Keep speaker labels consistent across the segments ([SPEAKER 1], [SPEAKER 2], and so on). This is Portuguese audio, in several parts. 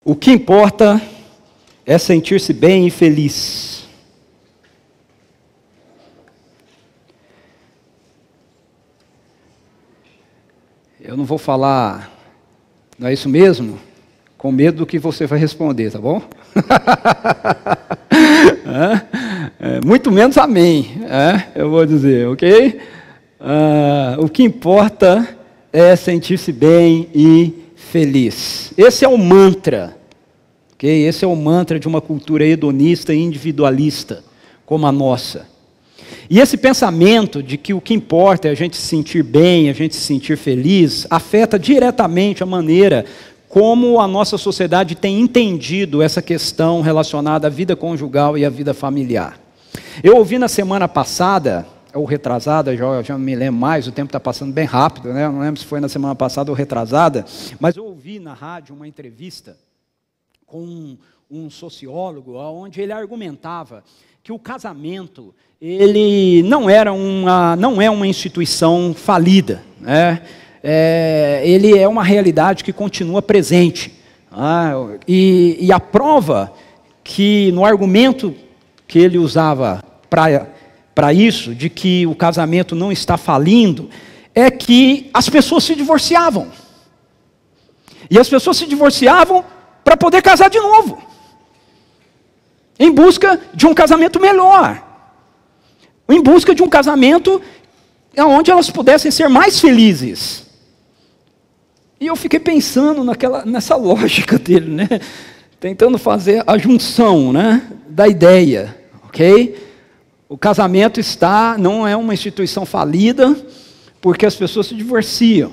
[SPEAKER 1] O que importa é sentir-se bem e feliz. Eu não vou falar, não é isso mesmo? Com medo do que você vai responder, tá bom? Muito menos amém, eu vou dizer, ok? O que importa é sentir-se bem e feliz. Esse é o mantra, ok? Esse é o mantra de uma cultura hedonista e individualista, como a nossa. E esse pensamento de que o que importa é a gente se sentir bem, a gente se sentir feliz, afeta diretamente a maneira como a nossa sociedade tem entendido essa questão relacionada à vida conjugal e à vida familiar. Eu ouvi na semana passada, ou retrasada, já não me lembro mais, o tempo está passando bem rápido, né? Eu não lembro se foi na semana passada ou retrasada, mas eu ouvi na rádio uma entrevista com um sociólogo, onde ele argumentava que o casamento ele não é uma instituição falida, né? Ele é uma realidade que continua presente. E a prova que, no argumento que ele usava para isso, de que o casamento não está falindo, é que as pessoas se divorciavam. E as pessoas se divorciavam para poder casar de novo, em busca de um casamento melhor, em busca de um casamento onde elas pudessem ser mais felizes. E eu fiquei pensando nessa lógica dele, né? Tentando fazer a junção, né, da ideia, ok? O casamento não é uma instituição falida, porque as pessoas se divorciam.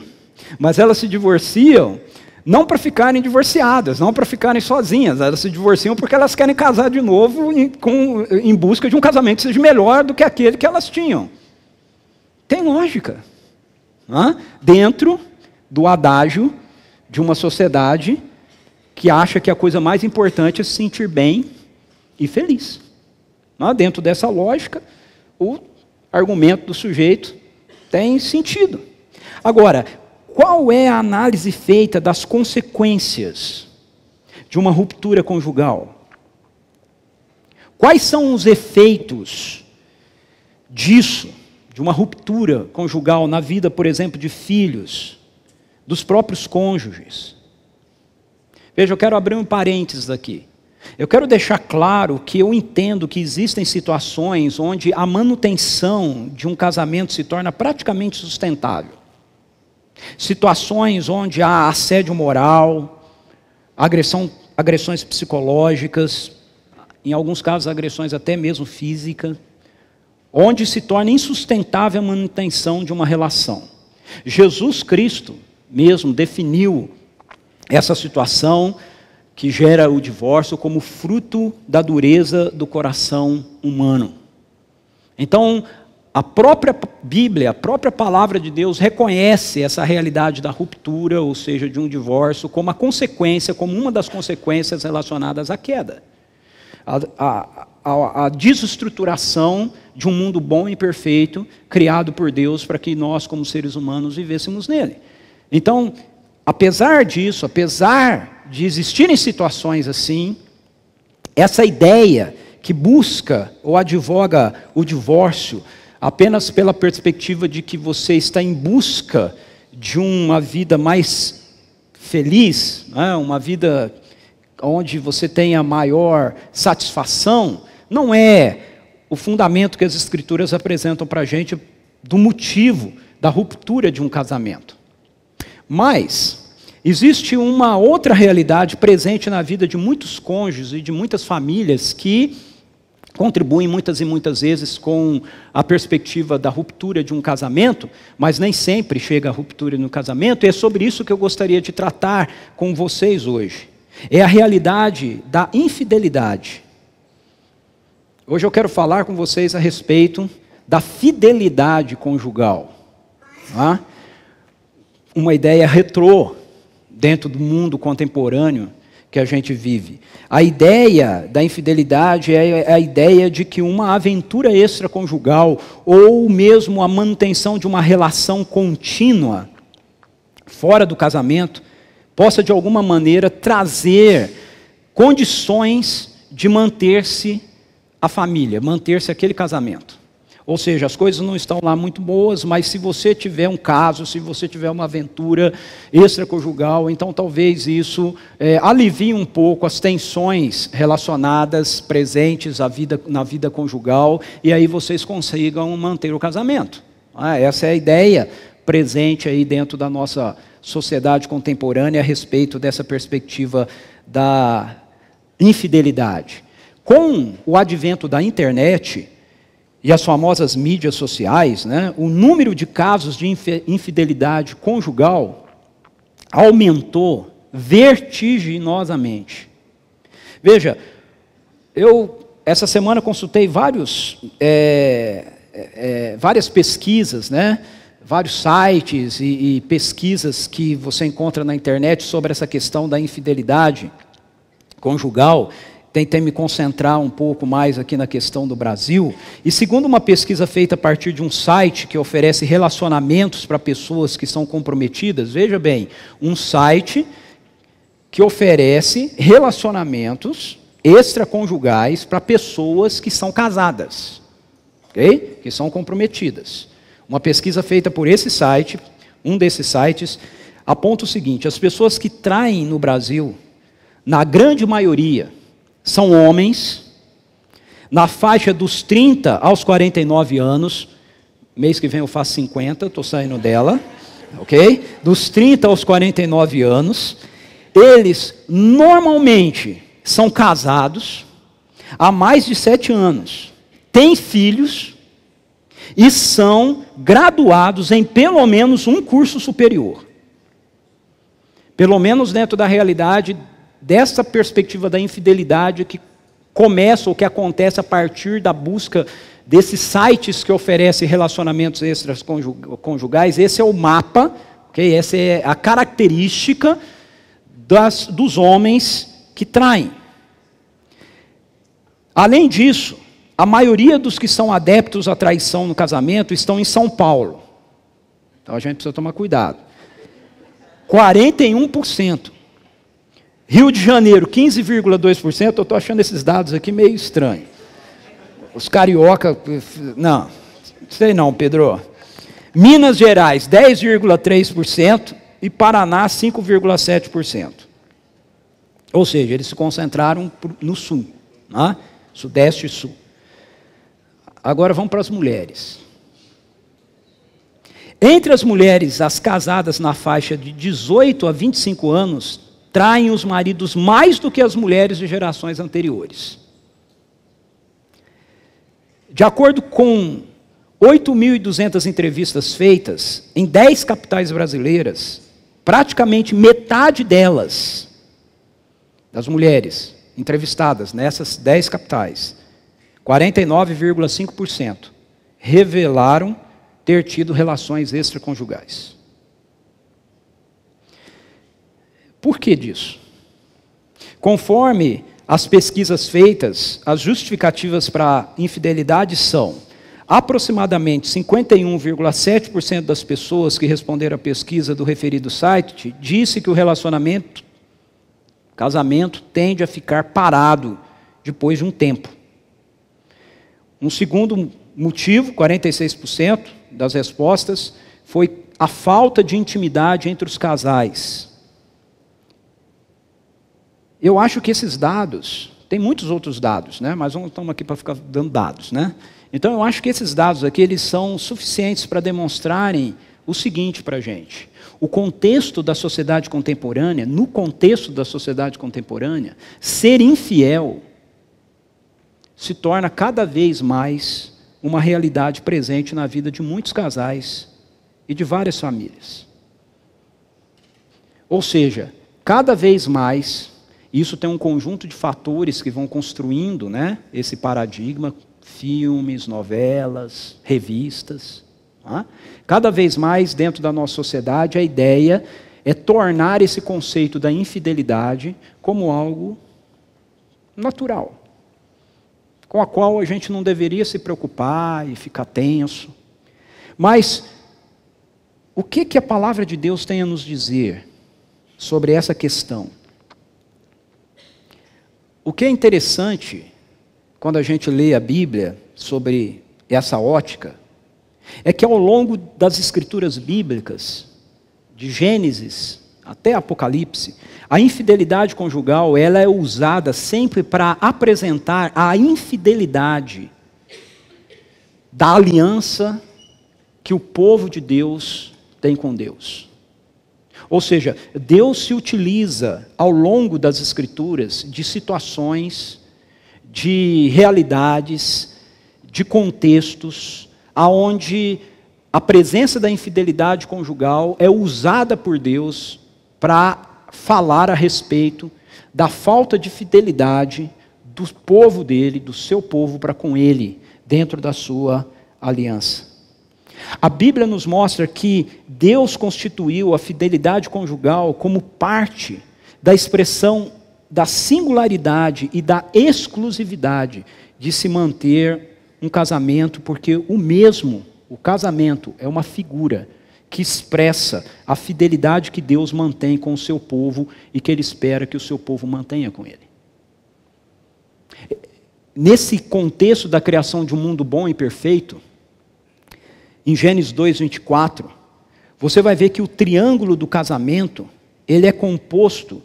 [SPEAKER 1] Mas elas se divorciam não para ficarem divorciadas, não para ficarem sozinhas. Elas se divorciam porque elas querem casar de novo em busca de um casamento que seja melhor do que aquele que elas tinham. Tem lógica. Dentro do adágio de uma sociedade que acha que a coisa mais importante é se sentir bem e feliz. Dentro dessa lógica, o argumento do sujeito tem sentido. Agora, qual é a análise feita das consequências de uma ruptura conjugal? Quais são os efeitos disso, de uma ruptura conjugal na vida, por exemplo, de filhos, dos próprios cônjuges? Veja, eu quero abrir um parênteses aqui. Eu quero deixar claro que eu entendo que existem situações onde a manutenção de um casamento se torna praticamente sustentável. Situações onde há assédio moral, agressões psicológicas, em alguns casos agressões até mesmo físicas, onde se torna insustentável a manutenção de uma relação. Jesus Cristo mesmo definiu essa situação que gera o divórcio como fruto da dureza do coração humano. Então, a própria Bíblia, a própria palavra de Deus reconhece essa realidade da ruptura, ou seja, de um divórcio, como a consequência, como uma das consequências relacionadas à queda. A desestruturação de um mundo bom e perfeito, criado por Deus para que nós, como seres humanos, vivêssemos nele. Então, apesar disso, apesar de existirem situações assim, essa ideia que busca ou advoga o divórcio apenas pela perspectiva de que você está em busca de uma vida mais feliz, né? Uma vida onde você tenha maior satisfação, não é o fundamento que as Escrituras apresentam para a gente do motivo da ruptura de um casamento. Mas existe uma outra realidade presente na vida de muitos cônjuges e de muitas famílias que contribuem muitas e muitas vezes com a perspectiva da ruptura de um casamento, mas nem sempre chega a ruptura no casamento, e é sobre isso que eu gostaria de tratar com vocês hoje. É a realidade da infidelidade. Hoje eu quero falar com vocês a respeito da fidelidade conjugal. Uma ideia retrô dentro do mundo contemporâneo que a gente vive. A ideia da infidelidade é a ideia de que uma aventura extraconjugal ou mesmo a manutenção de uma relação contínua fora do casamento possa de alguma maneira trazer condições de manter-se a família, manter-se aquele casamento. Ou seja, as coisas não estão lá muito boas, mas se você tiver um caso, se você tiver uma aventura extraconjugal, então talvez isso alivie um pouco as tensões relacionadas, presentes na vida conjugal, e aí vocês consigam manter o casamento. Essa é a ideia presente aí dentro da nossa sociedade contemporânea a respeito dessa perspectiva da infidelidade. Com o advento da internet e as famosas mídias sociais, né, o número de casos de infidelidade conjugal aumentou vertiginosamente. Veja, eu essa semana consultei várias pesquisas, né, vários sites e pesquisas que você encontra na internet sobre essa questão da infidelidade conjugal. Tentei me concentrar um pouco mais aqui na questão do Brasil, e segundo uma pesquisa feita a partir de um site que oferece relacionamentos para pessoas que são comprometidas, veja bem, um site que oferece relacionamentos extraconjugais para pessoas que são casadas, ok? Que são comprometidas. Uma pesquisa feita por esse site, um desses sites, aponta o seguinte: as pessoas que traem no Brasil, na grande maioria, são homens, na faixa dos 30 aos 49 anos, mês que vem eu faço 50, estou saindo dela, ok? Dos 30 aos 49 anos, eles normalmente são casados há mais de 7 anos, têm filhos e são graduados em pelo menos um curso superior. Pelo menos dentro da realidade dessa perspectiva da infidelidade que começa ou que acontece a partir da busca desses sites que oferecem relacionamentos extraconjugais. Esse é o mapa, okay? Essa é a característica dos homens que traem. Além disso, a maioria dos que são adeptos à traição no casamento estão em São Paulo. Então a gente precisa tomar cuidado. 41%. Rio de Janeiro, 15,2%, eu estou achando esses dados aqui meio estranhos. Os carioca, não, sei não, Pedro. Minas Gerais, 10,3% e Paraná, 5,7%. Ou seja, eles se concentraram no sul, né? Sudeste e sul. Agora vamos para as mulheres. Entre as mulheres, as casadas na faixa de 18 a 25 anos, traem os maridos mais do que as mulheres de gerações anteriores. De acordo com 8.200 entrevistas feitas em 10 capitais brasileiras, praticamente metade delas, das mulheres entrevistadas nessas 10 capitais, 49,5%, revelaram ter tido relações extraconjugais. Por que disso? Conforme as pesquisas feitas, as justificativas para a infidelidade são: aproximadamente 51,7% das pessoas que responderam à pesquisa do referido site disse que o casamento tende a ficar parado depois de um tempo. Um segundo motivo, 46% das respostas, foi a falta de intimidade entre os casais. Eu acho que esses dados, tem muitos outros dados, né? Mas não estamos aqui para ficar dando dados, né? Então eu acho que esses dados aqui, eles são suficientes para demonstrarem o seguinte para a gente: o contexto da sociedade contemporânea, no contexto da sociedade contemporânea, ser infiel se torna cada vez mais uma realidade presente na vida de muitos casais e de várias famílias. Ou seja, cada vez mais, isso tem um conjunto de fatores que vão construindo, né, esse paradigma: filmes, novelas, revistas. Tá? Cada vez mais dentro da nossa sociedade a ideia é tornar esse conceito da infidelidade como algo natural, com a qual a gente não deveria se preocupar e ficar tenso. Mas o que a palavra de Deus tem a nos dizer sobre essa questão. O que é interessante, quando a gente lê a Bíblia sobre essa ótica, é que ao longo das escrituras bíblicas, de Gênesis até Apocalipse, a infidelidade conjugal ela é usada sempre para apresentar a infidelidade da aliança que o povo de Deus tem com Deus. Ou seja, Deus se utiliza ao longo das Escrituras de situações, de realidades, de contextos, aonde a presença da infidelidade conjugal é usada por Deus para falar a respeito da falta de fidelidade do povo dele, do seu povo para com ele, dentro da sua aliança. A Bíblia nos mostra que Deus constituiu a fidelidade conjugal como parte da expressão da singularidade e da exclusividade de se manter um casamento, porque o casamento é uma figura que expressa a fidelidade que Deus mantém com o seu povo e que Ele espera que o seu povo mantenha com Ele. Nesse contexto da criação de um mundo bom e perfeito, em Gênesis 2:24, você vai ver que o triângulo do casamento, ele é composto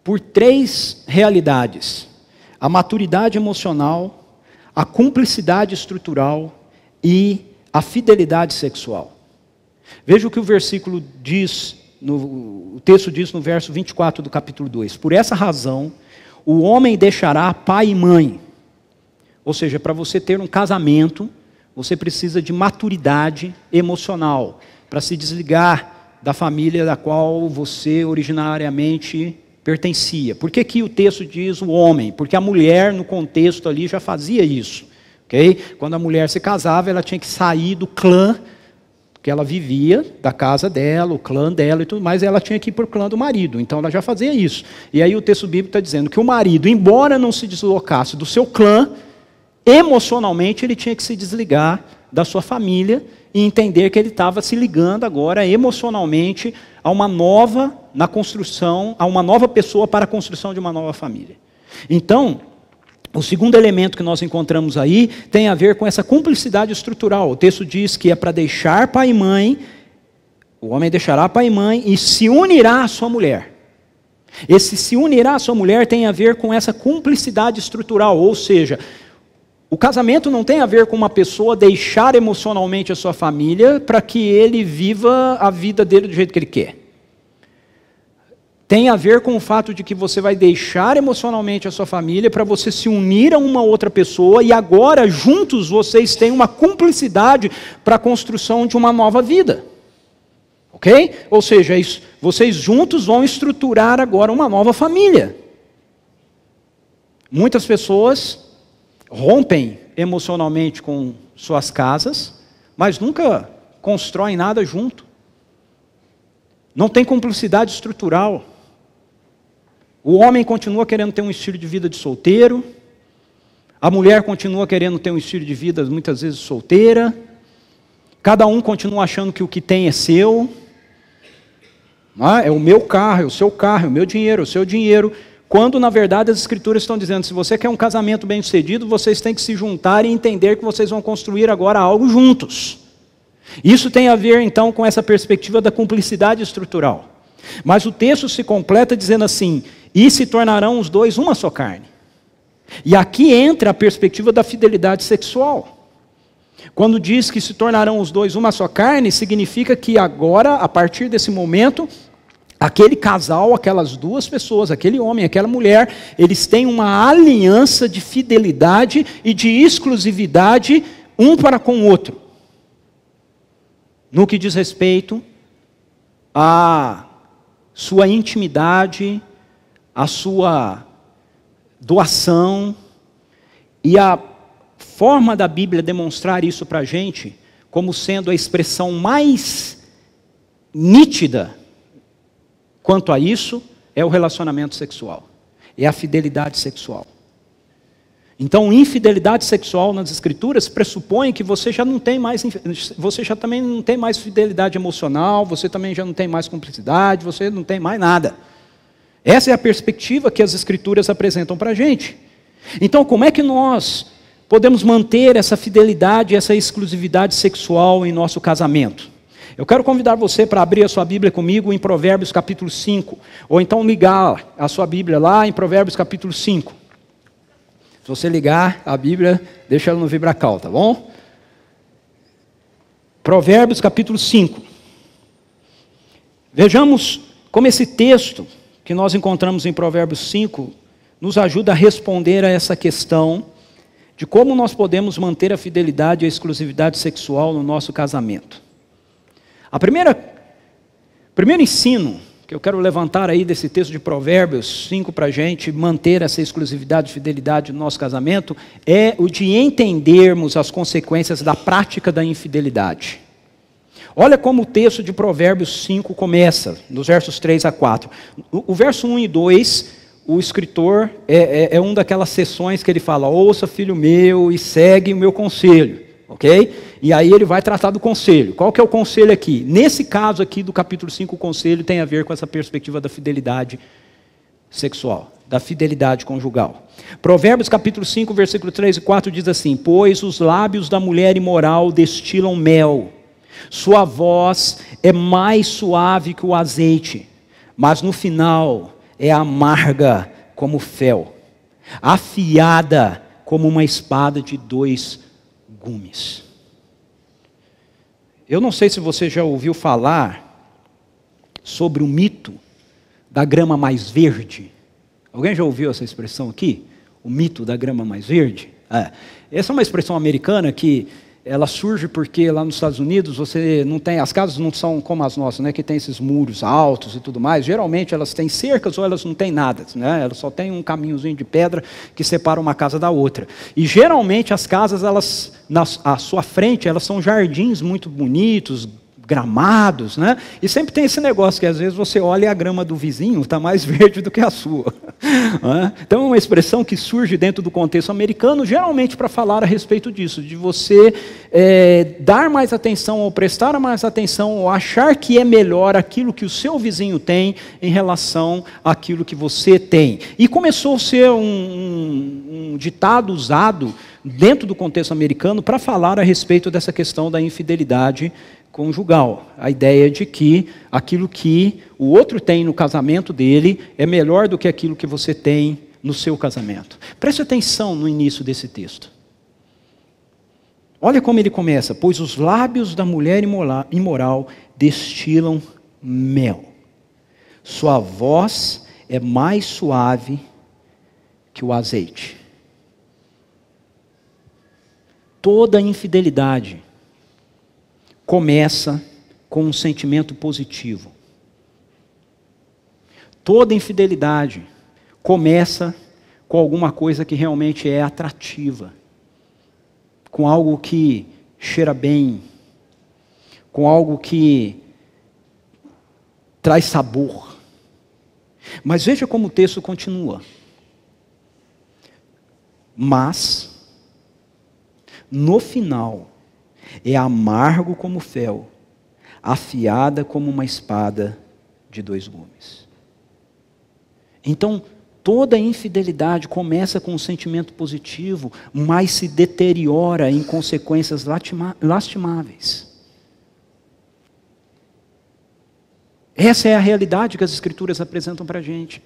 [SPEAKER 1] por 3 realidades: a maturidade emocional, a cumplicidade estrutural e a fidelidade sexual. Veja o que o versículo diz, o texto diz no verso 24 do capítulo 2. Por essa razão, o homem deixará pai e mãe. Ou seja, para você ter um casamento, você precisa de maturidade emocional, para se desligar da família da qual você originariamente pertencia. Por que o texto diz o homem? Porque a mulher, no contexto ali, já fazia isso. Okay? Quando a mulher se casava, ela tinha que sair do clã que ela vivia, da casa dela, o clã dela e tudo mais, e ela tinha que ir para o clã do marido. Então ela já fazia isso. E aí o texto bíblico está dizendo que o marido, embora não se deslocasse do seu clã, emocionalmente ele tinha que se desligar da sua família e entender que ele estava se ligando agora emocionalmente a uma nova a uma nova pessoa para a construção de uma nova família. Então, o segundo elemento que nós encontramos aí tem a ver com essa cumplicidade estrutural. O texto diz que é para deixar pai e mãe, o homem deixará pai e mãe e se unirá à sua mulher. Esse se unirá à sua mulher tem a ver com essa cumplicidade estrutural, ou seja, o casamento não tem a ver com uma pessoa deixar emocionalmente a sua família para que ele viva a vida dele do jeito que ele quer. Tem a ver com o fato de que você vai deixar emocionalmente a sua família para você se unir a uma outra pessoa e agora juntos vocês têm uma cumplicidade para a construção de uma nova vida. Ok? Ou seja, vocês juntos vão estruturar agora uma nova família. Muitas pessoas rompem emocionalmente com suas casas, mas nunca constroem nada junto. Não tem cumplicidade estrutural. O homem continua querendo ter um estilo de vida de solteiro, a mulher continua querendo ter um estilo de vida muitas vezes solteira, cada um continua achando que o que tem é seu, é o meu carro, é o seu carro, é o meu dinheiro, é o seu dinheiro, quando na verdade as escrituras estão dizendo, se você quer um casamento bem sucedido, vocês têm que se juntar e entender que vocês vão construir agora algo juntos. Isso tem a ver então com essa perspectiva da cumplicidade estrutural. Mas o texto se completa dizendo assim, e se tornarão os dois uma só carne. E aqui entra a perspectiva da fidelidade sexual. Quando diz que se tornarão os dois uma só carne, significa que agora, a partir desse momento, aquele casal, aquelas duas pessoas, aquele homem, aquela mulher, eles têm uma aliança de fidelidade e de exclusividade um para com o outro. No que diz respeito à sua intimidade, à sua doação, e a forma da Bíblia demonstrar isso para a gente, como sendo a expressão mais nítida quanto a isso, é o relacionamento sexual, é a fidelidade sexual. Então, infidelidade sexual nas Escrituras pressupõe que você já também não tem mais fidelidade emocional, você também já não tem mais cumplicidade, você não tem mais nada. Essa é a perspectiva que as Escrituras apresentam para a gente. Então, como é que nós podemos manter essa fidelidade, essa exclusividade sexual em nosso casamento? Eu quero convidar você para abrir a sua Bíblia comigo em Provérbios capítulo 5, ou então ligar a sua Bíblia lá em Provérbios capítulo 5. Se você ligar a Bíblia, deixa ela no vibracal, tá bom? Provérbios capítulo 5. Vejamos como esse texto que nós encontramos em Provérbios 5 nos ajuda a responder a essa questão de como nós podemos manter a fidelidade e a exclusividade sexual no nosso casamento. Primeiro ensino que eu quero levantar aí desse texto de Provérbios 5 para a gente manter essa exclusividade e fidelidade no nosso casamento é o de entendermos as consequências da prática da infidelidade. Olha como o texto de Provérbios 5 começa, nos versos 3 a 4. O verso 1 e 2, o escritor é uma daquelas sessões que ele fala: ouça, filho meu, e segue o meu conselho. Ok? E aí ele vai tratar do conselho. Qual que é o conselho aqui? Nesse caso aqui do capítulo 5, o conselho tem a ver com essa perspectiva da fidelidade sexual, da fidelidade conjugal. Provérbios capítulo 5, versículo 3 e 4 diz assim: pois os lábios da mulher imoral destilam mel, sua voz é mais suave que o azeite, mas no final é amarga como fel, afiada como uma espada de 2 gumes. Eu não sei se você já ouviu falar sobre o mito da grama mais verde. Alguém já ouviu essa expressão aqui? O mito da grama mais verde? Essa é uma expressão americana que ela surge porque lá nos Estados Unidos você não tem, as casas não são como as nossas, né, que tem esses muros altos e tudo mais. Geralmente elas têm cercas ou elas não têm nada, né? Elas só têm um caminhozinho de pedra que separa uma casa da outra. E geralmente as casas, elas, à sua frente, elas são jardins muito bonitos, gramados, né? E sempre tem esse negócio que às vezes você olha e a grama do vizinho está mais verde do que a sua. Então é uma expressão que surge dentro do contexto americano, geralmente para falar a respeito disso, de você dar mais atenção ou prestar mais atenção ou achar que é melhor aquilo que o seu vizinho tem em relação àquilo que você tem. E começou a ser um ditado usado dentro do contexto americano para falar a respeito dessa questão da infidelidade conjugal. A ideia de que aquilo que o outro tem no casamento dele é melhor do que aquilo que você tem no seu casamento. Preste atenção no início desse texto. Olha como ele começa: pois os lábios da mulher imoral destilam mel, sua voz é mais suave que o azeite. Toda infidelidade começa com um sentimento positivo. Toda infidelidade começa com alguma coisa que realmente é atrativa, com algo que cheira bem, com algo que traz sabor. Mas veja como o texto continua. Mas, no final, é amargo como fel, afiada como uma espada de 2 gumes. Então, toda infidelidade começa com um sentimento positivo, mas se deteriora em consequências lastimáveis. Essa é a realidade que as Escrituras apresentam para a gente.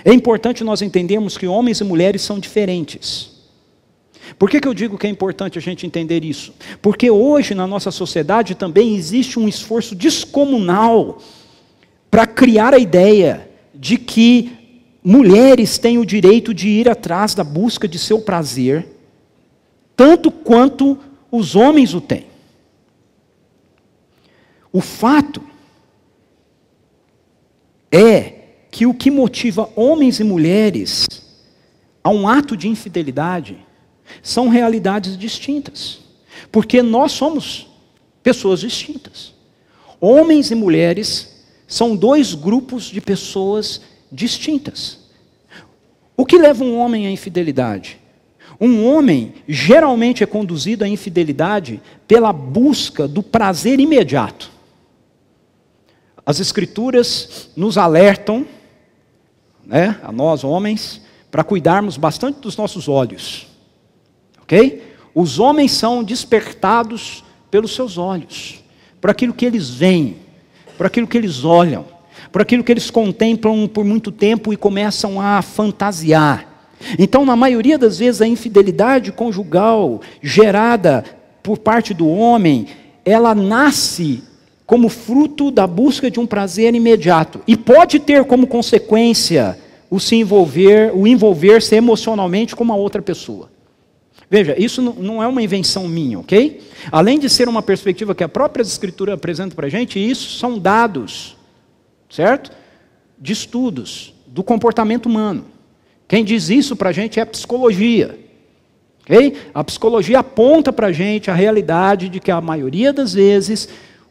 [SPEAKER 1] É importante nós entendermos que homens e mulheres são diferentes. Por que eu digo que é importante a gente entender isso? Porque hoje na nossa sociedade também existe um esforço descomunal para criar a ideia de que mulheres têm o direito de ir atrás da busca de seu prazer, tanto quanto os homens o têm. O fato é que o que motiva homens e mulheres a um ato de infidelidade são realidades distintas, porque nós somos pessoas distintas. Homens e mulheres são 2 grupos de pessoas distintas. O que leva um homem à infidelidade? Um homem geralmente é conduzido à infidelidade pela busca do prazer imediato. As Escrituras nos alertam, né, a nós homens, para cuidarmos bastante dos nossos olhos. Ok? Os homens são despertados pelos seus olhos, por aquilo que eles veem, por aquilo que eles olham, por aquilo que eles contemplam por muito tempo e começam a fantasiar. Então, na maioria das vezes, a infidelidade conjugal gerada por parte do homem, ela nasce como fruto da busca de um prazer imediato. E pode ter como consequência o envolver-se emocionalmente com uma outra pessoa. Veja, isso não é uma invenção minha, ok? Além de ser uma perspectiva que a própria Escritura apresenta para a gente, isso são dados, certo? De estudos do comportamento humano. Quem diz isso para a gente é a psicologia. Okay? A psicologia aponta para a gente a realidade de que a maioria das vezes,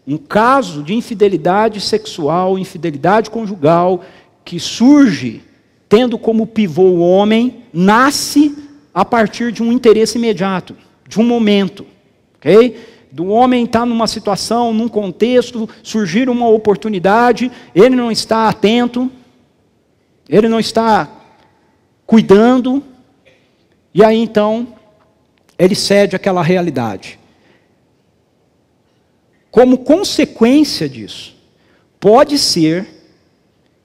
[SPEAKER 1] um caso de infidelidade sexual, infidelidade conjugal, que surge tendo como pivô o homem, nasce a partir de um interesse imediato, de um momento. Okay? Do homem estar numa situação, num contexto, surgir uma oportunidade, ele não está atento, ele não está cuidando, e aí então ele cede àquela realidade. Como consequência disso, pode ser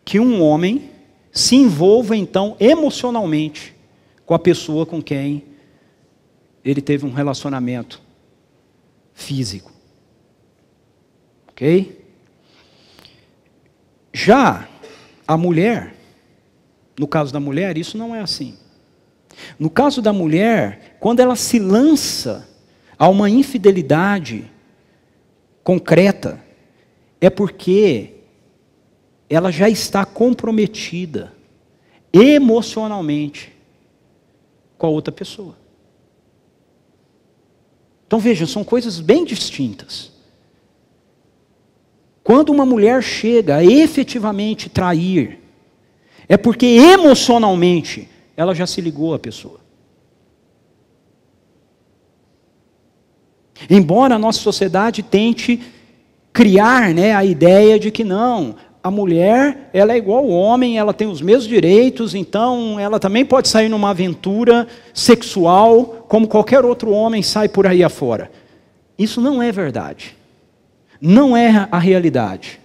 [SPEAKER 1] que um homem se envolva então emocionalmente com a pessoa com quem ele teve um relacionamento físico. Ok? Já a mulher, no caso da mulher, isso não é assim. No caso da mulher, quando ela se lança a uma infidelidade concreta, é porque ela já está comprometida emocionalmente com a outra pessoa. Então veja, são coisas bem distintas. Quando uma mulher chega a efetivamente trair, é porque emocionalmente ela já se ligou à pessoa. Embora a nossa sociedade tente criar, né, a ideia de que não, a mulher ela é igual ao homem, ela tem os mesmos direitos, então ela também pode sair numa aventura sexual como qualquer outro homem sai por aí afora. Isso não é verdade. Não é a realidade.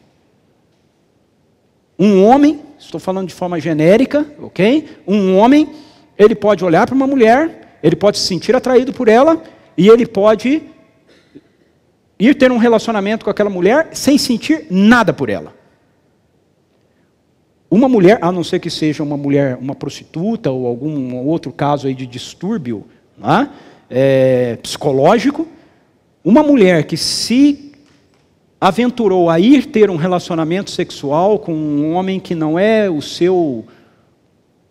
[SPEAKER 1] Um homem, estou falando de forma genérica, ok? Um homem, ele pode olhar para uma mulher, ele pode se sentir atraído por ela, e ele pode ir ter um relacionamento com aquela mulher sem sentir nada por ela. Uma mulher, a não ser que seja uma mulher, uma prostituta, ou algum outro caso aí de distúrbio, né, psicológico, uma mulher que se aventurou a ir ter um relacionamento sexual com um homem que não é o seu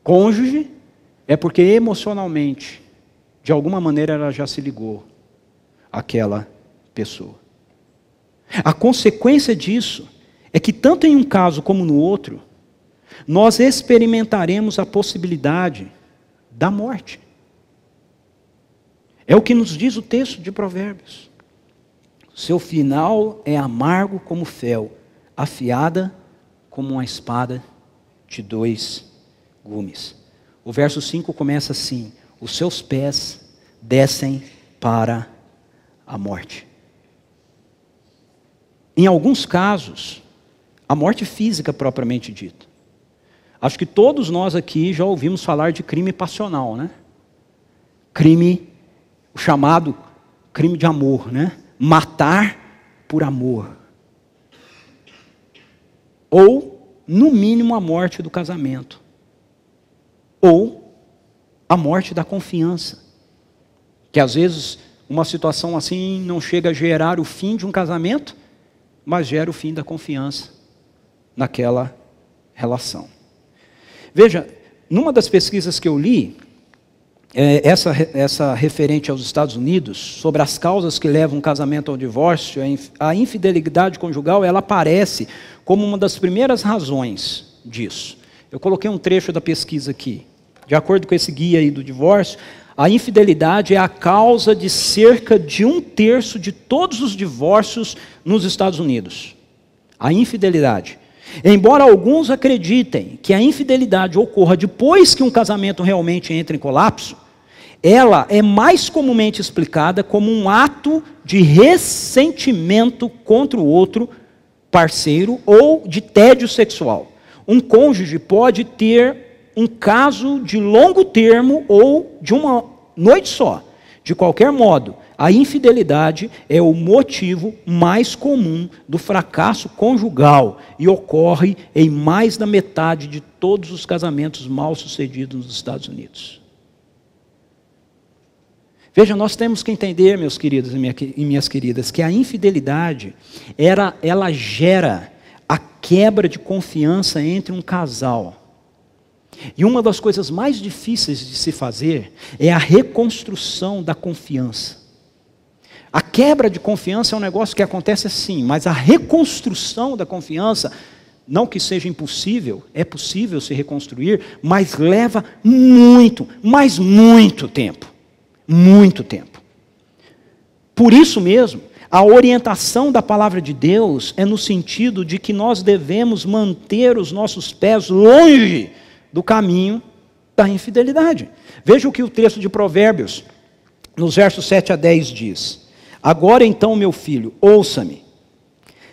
[SPEAKER 1] cônjuge, é porque emocionalmente, de alguma maneira, ela já se ligou àquela pessoa. A consequência disso é que tanto em um caso como no outro, nós experimentaremos a possibilidade da morte. É o que nos diz o texto de Provérbios. Seu final é amargo como fel, afiada como uma espada de 2 gumes. O verso 5 começa assim: os seus pés descem para a morte. Em alguns casos, a morte física propriamente dita. Acho que todos nós aqui já ouvimos falar de crime passional, né? Crime, o chamado crime de amor, né? Matar por amor. Ou, no mínimo, a morte do casamento. Ou a morte da confiança. Que às vezes uma situação assim não chega a gerar o fim de um casamento, mas gera o fim da confiança naquela relação. Veja, numa das pesquisas que eu li, essa referente aos Estados Unidos, sobre as causas que levam um casamento ao divórcio, a infidelidade conjugal, ela aparece como uma das primeiras razões disso. Eu coloquei um trecho da pesquisa aqui. De acordo com esse guia aí do divórcio, a infidelidade é a causa de cerca de 1/3 de todos os divórcios nos Estados Unidos. A infidelidade. Embora alguns acreditem que a infidelidade ocorra depois que um casamento realmente entra em colapso, ela é mais comumente explicada como um ato de ressentimento contra o outro parceiro ou de tédio sexual. Um cônjuge pode ter um caso de longo termo ou de uma noite só. De qualquer modo, a infidelidade é o motivo mais comum do fracasso conjugal e ocorre em mais da metade de todos os casamentos mal-sucedidos nos Estados Unidos. Veja, nós temos que entender, meus queridos e minhas queridas, que a infidelidade, ela gera a quebra de confiança entre um casal. E uma das coisas mais difíceis de se fazer é a reconstrução da confiança. A quebra de confiança é um negócio que acontece assim, mas a reconstrução da confiança, não que seja impossível, é possível se reconstruir, mas leva muito, mas muito tempo. Muito tempo. Por isso mesmo, a orientação da palavra de Deus é no sentido de que nós devemos manter os nossos pés longe do caminho da infidelidade. Veja o que o texto de Provérbios, nos versos 7 a 10 diz: agora então, meu filho, ouça-me,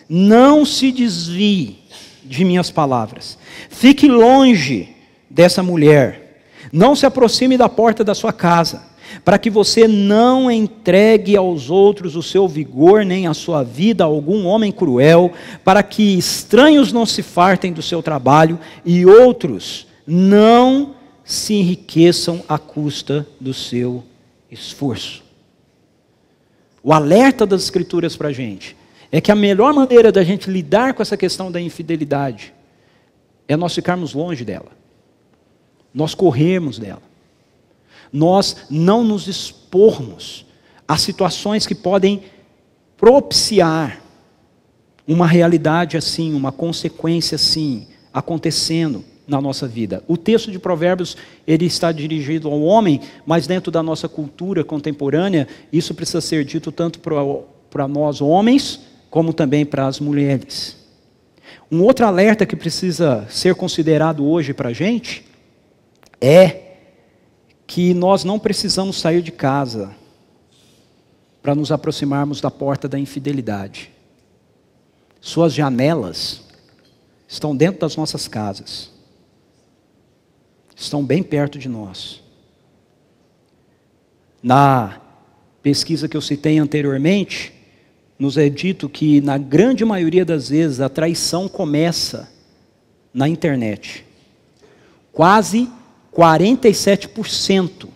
[SPEAKER 1] não se desvie de minhas palavras, fique longe dessa mulher, não se aproxime da porta da sua casa, para que você não entregue aos outros o seu vigor, nem a sua vida a algum homem cruel, para que estranhos não se fartem do seu trabalho e outros não se enriqueçam à custa do seu esforço. O alerta das Escrituras para a gente é que a melhor maneira da gente lidar com essa questão da infidelidade é nós ficarmos longe dela, nós corrermos dela, nós não nos expormos a situações que podem propiciar uma realidade assim, uma consequência assim, acontecendo na nossa vida. O texto de Provérbios, ele está dirigido ao homem, mas dentro da nossa cultura contemporânea, isso precisa ser dito tanto para nós homens, como também para as mulheres. Um outro alerta que precisa ser considerado hoje para a gente é que nós não precisamos sair de casa para nos aproximarmos da porta da infidelidade. Suas janelas estão dentro das nossas casas, estão bem perto de nós. Na pesquisa que eu citei anteriormente, nos é dito que na grande maioria das vezes a traição começa na internet. Quase 47%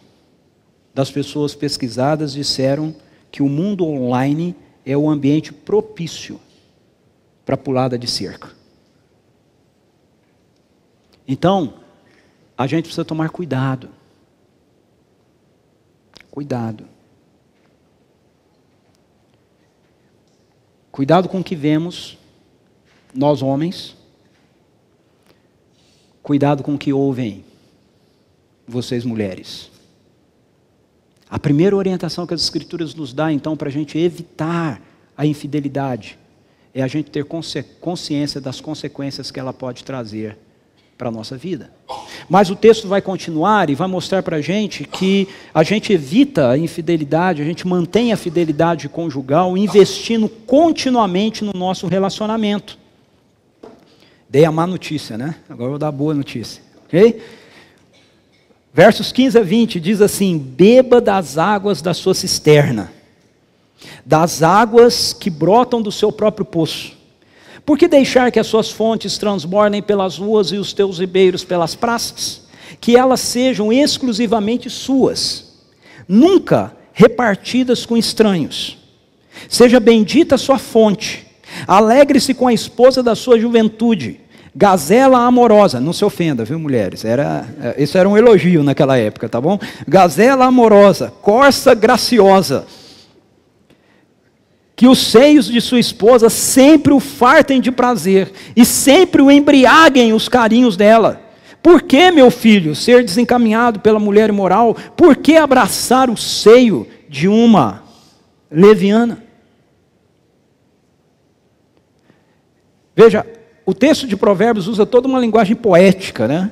[SPEAKER 1] das pessoas pesquisadas disseram que o mundo online é o ambiente propício para pulada de cerca. Então, a gente precisa tomar cuidado. Cuidado. Cuidado com o que vemos, nós homens. Cuidado com o que ouvem, vocês mulheres. A primeira orientação que as Escrituras nos dá, então, para a gente evitar a infidelidade, é a gente ter consciência das consequências que ela pode trazer para a nossa vida. Mas o texto vai continuar e vai mostrar para a gente que a gente evita a infidelidade, a gente mantém a fidelidade conjugal, investindo continuamente no nosso relacionamento. Dei a má notícia, né? Agora eu vou dar a boa notícia, ok? Versos 15 a 20 diz assim: beba das águas da sua cisterna, das águas que brotam do seu próprio poço. Por que deixar que as suas fontes transbordem pelas ruas e os teus ribeiros pelas praças? Que elas sejam exclusivamente suas, nunca repartidas com estranhos. Seja bendita a sua fonte, alegre-se com a esposa da sua juventude, gazela amorosa. Não se ofenda, viu, mulheres? Isso era um elogio naquela época, tá bom? Gazela amorosa, corça graciosa. Que os seios de sua esposa sempre o fartem de prazer e sempre o embriaguem os carinhos dela. Por que, meu filho, ser desencaminhado pela mulher imoral? Por que abraçar o seio de uma leviana? Veja, o texto de Provérbios usa toda uma linguagem poética, né?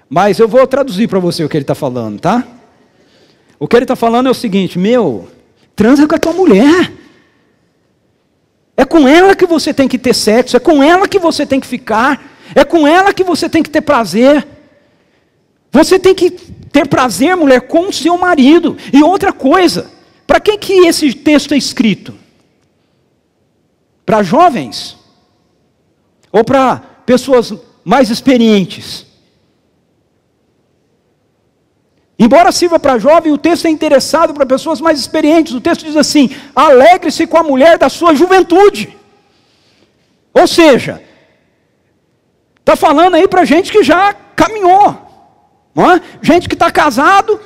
[SPEAKER 1] Mas eu vou traduzir para você o que ele está falando, tá? O que ele está falando é o seguinte: transa com a tua mulher. É com ela que você tem que ter sexo, é com ela que você tem que ficar, é com ela que você tem que ter prazer. Você tem que ter prazer, mulher, com o seu marido. E outra coisa, para quem que esse texto é escrito? Para jovens? Ou para pessoas mais experientes? Embora sirva para jovem, o texto é interessado para pessoas mais experientes. O texto diz assim: alegre-se com a mulher da sua juventude. Ou seja, está falando aí para gente que já caminhou, não é? Gente que está casado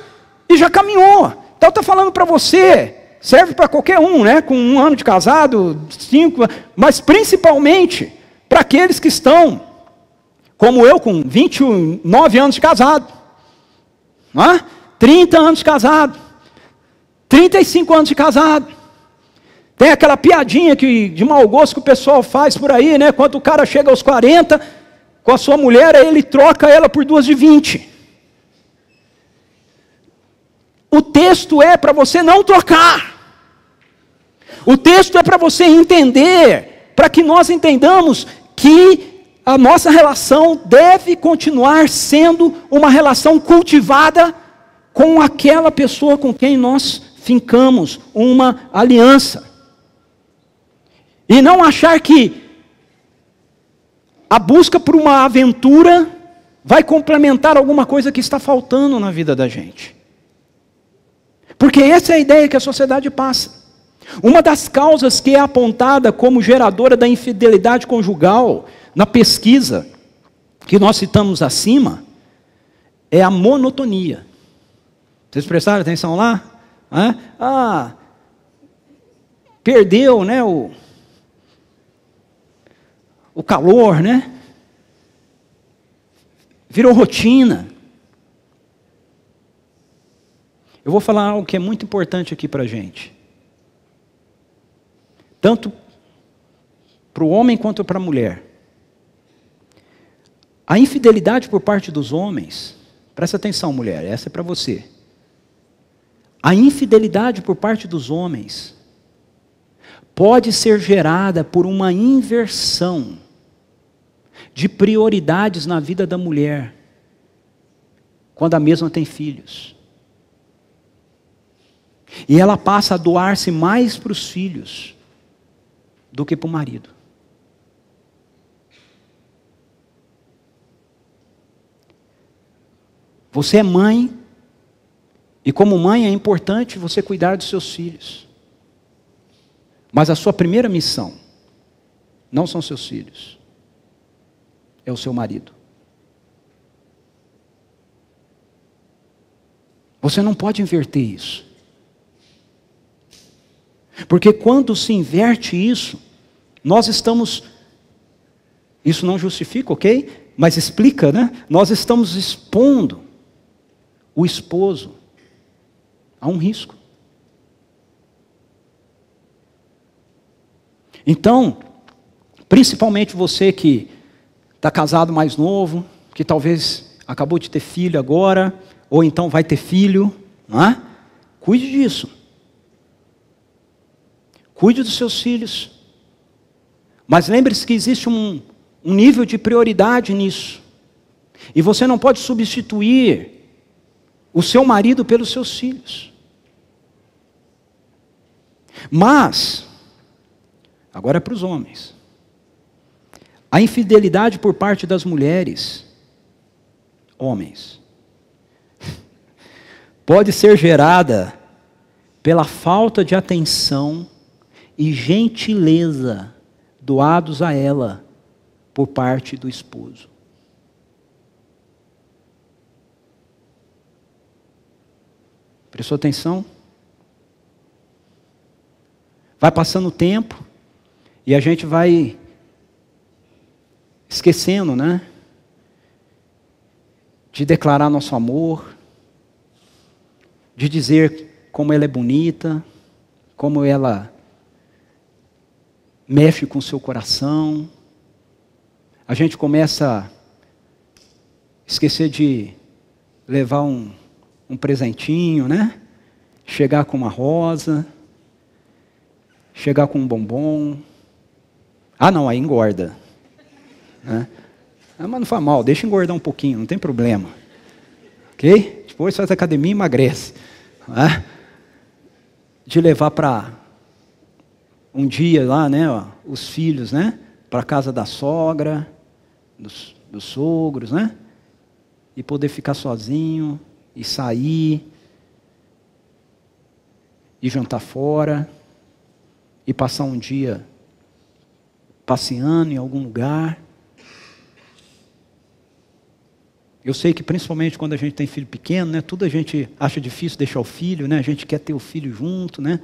[SPEAKER 1] e já caminhou. Então está falando para você, serve para qualquer um, né? Com 1 ano de casado, 5, mas principalmente para aqueles que estão, como eu, com 29 anos de casado. 30 anos de casado, 35 anos de casado. Tem aquela piadinha de mau gosto que o pessoal faz por aí, né? Quando o cara chega aos 40, com a sua mulher, aí ele troca ela por 2 de 20. O texto é para você não trocar. O texto é para você entender, para que nós entendamos que a nossa relação deve continuar sendo uma relação cultivada com aquela pessoa com quem nós fincamos uma aliança. E não achar que a busca por uma aventura vai complementar alguma coisa que está faltando na vida da gente. Porque essa é a ideia que a sociedade passa. Uma das causas que é apontada como geradora da infidelidade conjugal, na pesquisa que nós citamos acima, é a monotonia. Vocês prestaram atenção lá? Perdeu, né, o calor, né? Virou rotina. Eu vou falar algo que é muito importante aqui para a gente. Tanto para o homem quanto para a mulher. A infidelidade por parte dos homens, presta atenção, mulher, essa é para você. A infidelidade por parte dos homens pode ser gerada por uma inversão de prioridades na vida da mulher, quando a mesma tem filhos. E ela passa a doar-se mais para os filhos do que para o marido. Você é mãe, e como mãe é importante você cuidar dos seus filhos. Mas a sua primeira missão não são seus filhos, é o seu marido. Você não pode inverter isso. Porque quando se inverte isso, nós estamos, isso não justifica, ok? Mas explica, né? Nós estamos expondo o esposo a um risco. Então, principalmente você que está casado mais novo, que talvez acabou de ter filho agora, ou então vai ter filho, não é? Cuide disso. Cuide dos seus filhos. Mas lembre-se que existe um nível de prioridade nisso. E você não pode substituir o seu marido pelos seus filhos. Mas, agora é para os homens. A infidelidade por parte das mulheres, homens, pode ser gerada pela falta de atenção e gentileza doados a ela por parte do esposo. Prestou atenção? Vai passando o tempo e a gente vai esquecendo, né? de declarar nosso amor, de dizer como ela é bonita, como ela mexe com o seu coração. A gente começa a esquecer de levar um presentinho, né? Chegar com uma rosa, chegar com um bombom. Ah, não, aí engorda. Né? Ah, mas não faz mal, deixa engordar um pouquinho, não tem problema. Ok? Depois faz academia e emagrece. Né? De levar para um dia lá, né, ó, os filhos, né? Para a casa da sogra, dos sogros, né? E poder ficar sozinho, e sair, e jantar fora, e passar um dia passeando em algum lugar. Eu sei que principalmente quando a gente tem filho pequeno, né, tudo a gente acha difícil deixar o filho, né, a gente quer ter o filho junto, né?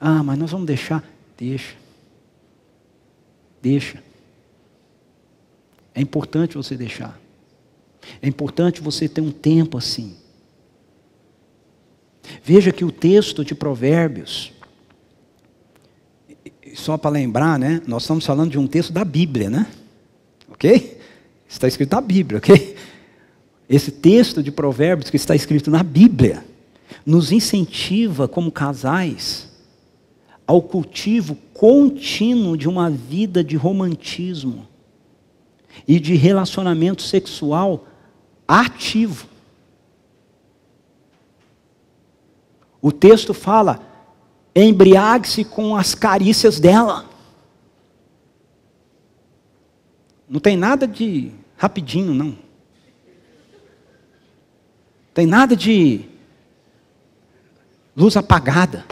[SPEAKER 1] Ah, mas nós vamos deixar. Deixa. É importante você deixar. É importante você ter um tempo assim. Veja que o texto de Provérbios, só para lembrar, né? Nós estamos falando de um texto da Bíblia, né? Ok? Está escrito na Bíblia, ok? Esse texto de Provérbios que está escrito na Bíblia nos incentiva como casais ao cultivo contínuo de uma vida de romantismo e de relacionamento sexual ativo. O texto fala: embriague-se com as carícias dela. Não tem nada de rapidinho, não. Tem nada de luz apagada.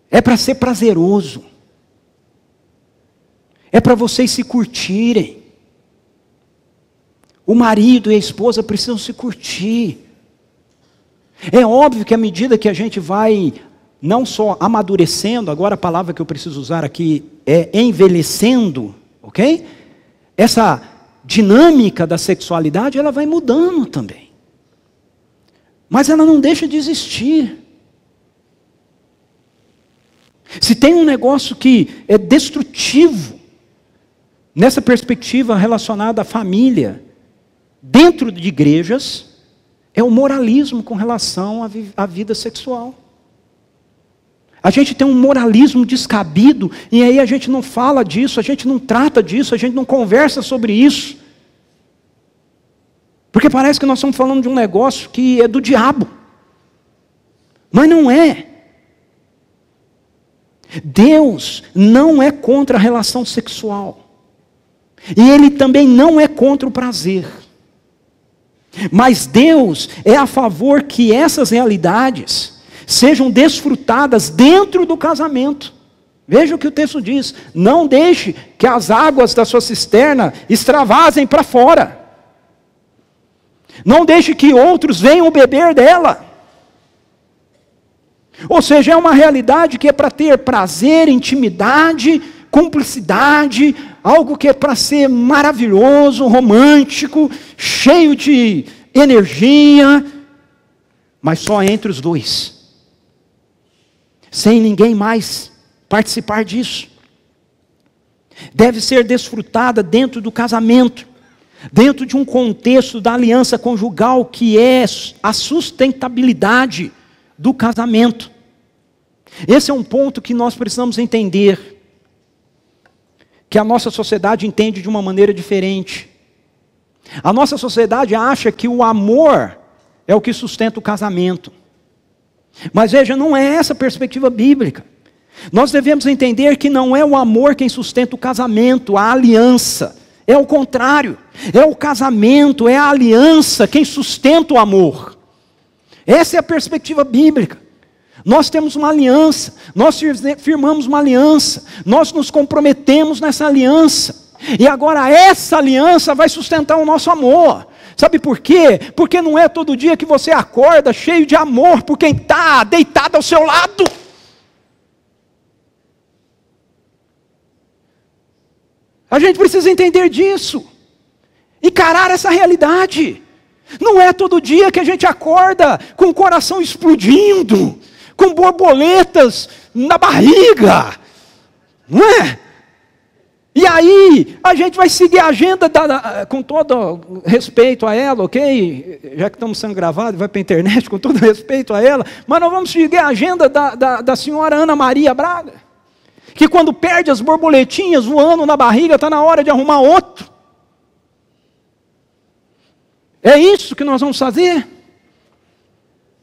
[SPEAKER 1] É para ser prazeroso. É para vocês se curtirem. O marido e a esposa precisam se curtir. É óbvio que à medida que a gente vai não só amadurecendo, agora a palavra que eu preciso usar aqui é envelhecendo, ok? Essa dinâmica da sexualidade, ela vai mudando também. Mas ela não deixa de existir. Se tem um negócio que é destrutivo, nessa perspectiva relacionada à família, dentro de igrejas, é o moralismo com relação à vida sexual. A gente tem um moralismo descabido, e aí a gente não fala disso, a gente não trata disso, a gente não conversa sobre isso. Porque parece que nós estamos falando de um negócio que é do diabo. Mas não é. Deus não é contra a relação sexual. E Ele também não é contra o prazer. Mas Deus é a favor que essas realidades sejam desfrutadas dentro do casamento. Veja o que o texto diz: não deixe que as águas da sua cisterna extravasem para fora. Não deixe que outros venham beber dela. Ou seja, é uma realidade que é para ter prazer, intimidade, cumplicidade, algo que é para ser maravilhoso, romântico, cheio de energia, mas só entre os dois, sem ninguém mais participar disso. Deve ser desfrutada dentro do casamento, dentro de um contexto da aliança conjugal, que é a sustentabilidade do casamento. Esse é um ponto que nós precisamos entender, que a nossa sociedade entende de uma maneira diferente. A nossa sociedade acha que o amor é o que sustenta o casamento. Mas veja, não é essa a perspectiva bíblica. Nós devemos entender que não é o amor quem sustenta o casamento, a aliança. É o contrário. É o casamento, é a aliança quem sustenta o amor. Essa é a perspectiva bíblica. Nós temos uma aliança, nós firmamos uma aliança, nós nos comprometemos nessa aliança. E agora essa aliança vai sustentar o nosso amor. Sabe por quê? Porque não é todo dia que você acorda cheio de amor por quem está deitado ao seu lado. A gente precisa entender disso. encarar essa realidade. Não é todo dia que a gente acorda com o coração explodindo, com borboletas na barriga, não é? E aí, a gente vai seguir a agenda, com todo respeito a ela, ok? Já que estamos sendo gravados, vai para a internet, com todo respeito a ela, mas nós vamos seguir a agenda da senhora Ana Maria Braga, que quando perde as borboletinhas voando na barriga, está na hora de arrumar outro. É isso que nós vamos fazer?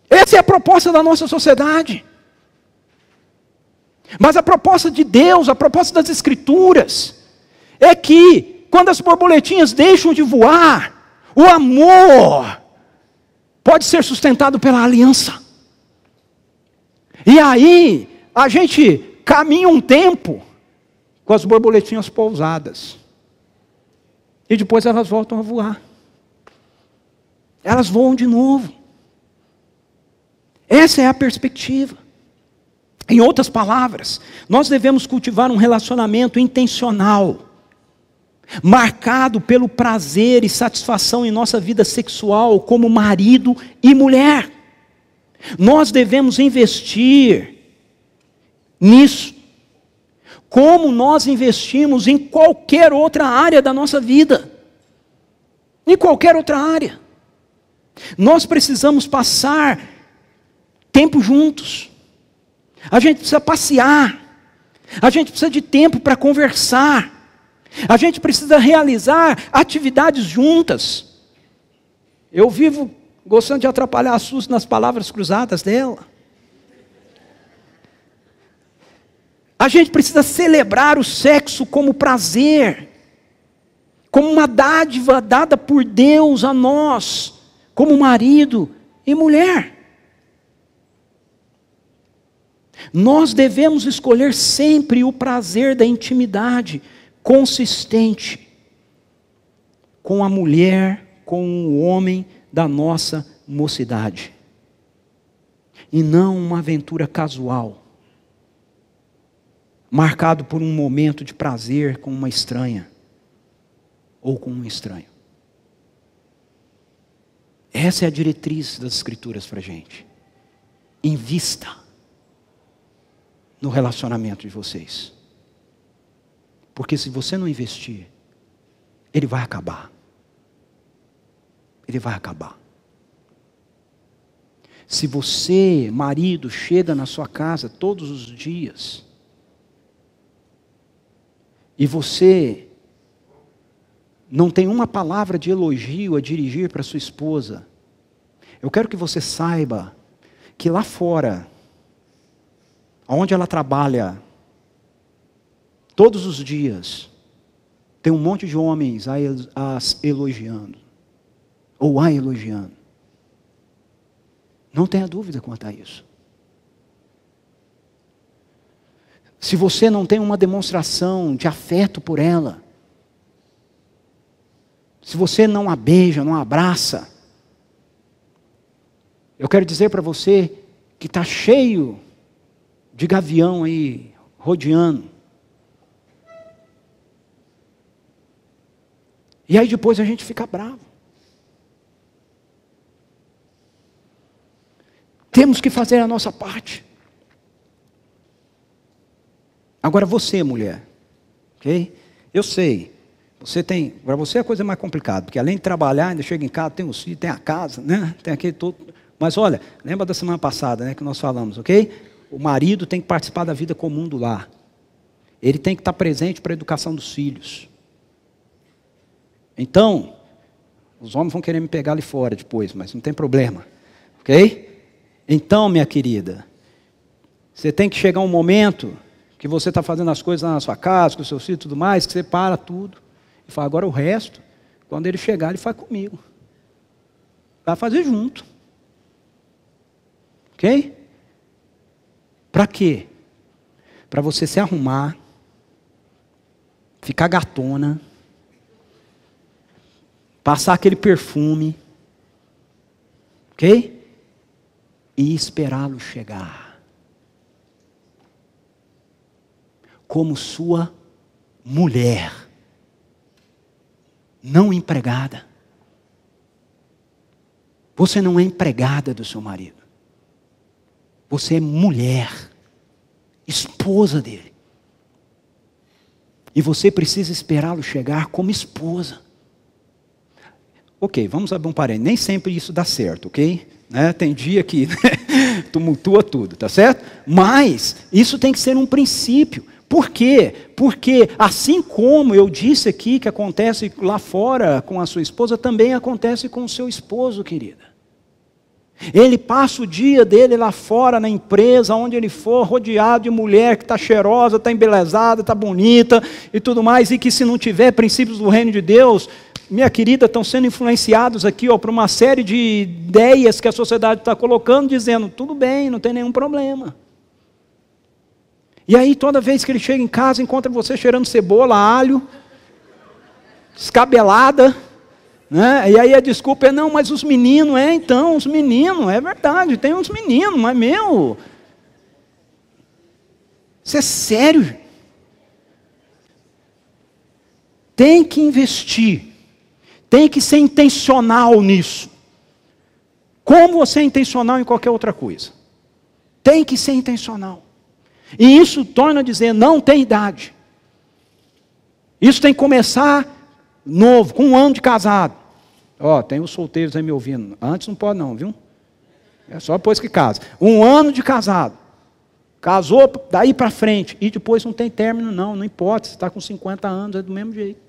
[SPEAKER 1] Essa é a proposta da nossa sociedade. Mas a proposta de Deus, a proposta das Escrituras, é que quando as borboletinhas deixam de voar, o amor pode ser sustentado pela aliança. E aí, a gente caminha um tempo com as borboletinhas pousadas. E depois elas voltam a voar. Elas voam de novo. Essa é a perspectiva. Em outras palavras, nós devemos cultivar um relacionamento intencional, marcado pelo prazer e satisfação em nossa vida sexual como marido e mulher. Nós devemos investir nisso, como nós investimos em qualquer outra área da nossa vida. Em qualquer outra área. Nós precisamos passar tempo juntos. A gente precisa passear. A gente precisa de tempo para conversar. A gente precisa realizar atividades juntas. Eu vivo gostando de atrapalhar a Suzy nas palavras cruzadas dela. A gente precisa celebrar o sexo como prazer, como uma dádiva dada por Deus a nós, como marido e mulher. Nós devemos escolher sempre o prazer da intimidade consistente com a mulher, com o homem da nossa mocidade. E não uma aventura casual, marcado por um momento de prazer com uma estranha ou com um estranho. Essa é a diretriz das Escrituras para a gente. Invista no relacionamento de vocês. Porque se você não investir, ele vai acabar. Ele vai acabar. Se você, marido, chega na sua casa todos os dias, e você não tem uma palavra de elogio a dirigir para sua esposa, eu quero que você saiba que lá fora, onde ela trabalha, todos os dias, tem um monte de homens a elogiando, ou a elogiando. Não tenha dúvida quanto a isso. Se você não tem uma demonstração de afeto por ela, se você não a beija, não a abraça, eu quero dizer para você que está cheio de gavião aí, rodeando. E aí depois a gente fica bravo. Temos que fazer a nossa parte. Agora você, mulher, ok? Eu sei, para você a coisa é mais complicada, porque além de trabalhar, ainda chega em casa, tem os filhos, tem a casa, né? Tem aquele todo. Mas olha, lembra da semana passada, né, que nós falamos, ok? O marido tem que participar da vida comum do lar. Ele tem que estar presente para a educação dos filhos. Então, os homens vão querer me pegar ali fora depois, mas não tem problema, ok? Então, minha querida, você tem que chegar um momento que você está fazendo as coisas lá na sua casa, com o seu filho e tudo mais, que você para tudo e fala, agora o resto, quando ele chegar, ele faz comigo. Vai fazer junto. Ok? Para quê? Para você se arrumar, ficar gatona, passar aquele perfume, ok? E esperá-lo chegar. Como sua mulher. não empregada. Você não é empregada do seu marido. Você é mulher, esposa dele. E você precisa esperá-lo chegar como esposa. Ok, vamos abrir um parênteses. Nem sempre isso dá certo, ok? Tem dia que tumultua tudo, tá certo? Mas isso tem que ser um princípio. Por quê? Porque assim como eu disse aqui que acontece lá fora com a sua esposa, também acontece com o seu esposo, querida. Ele passa o dia dele lá fora na empresa, onde ele for, rodeado de mulher que está cheirosa, está embelezada, está bonita e tudo mais, e que se não tiver princípios do reino de Deus, minha querida, estão sendo influenciados aqui por uma série de ideias que a sociedade está colocando, dizendo, tudo bem, não tem nenhum problema. E aí toda vez que ele chega em casa, encontra você cheirando cebola, alho, descabelada, né? E aí a desculpa é, não, mas os meninos, então, os meninos, é verdade, tem uns meninos, mas isso é sério. Tem que investir, tem que ser intencional nisso. Como você é intencional em qualquer outra coisa. Tem que ser intencional. E isso torna a dizer, não tem idade. Isso tem que começar novo, com 1 ano de casado. Tem os solteiros aí me ouvindo. Antes não pode não, viu? É só depois que casa. 1 ano de casado. Casou, daí para frente. E depois não tem término não importa. Você está com 50 anos, é do mesmo jeito.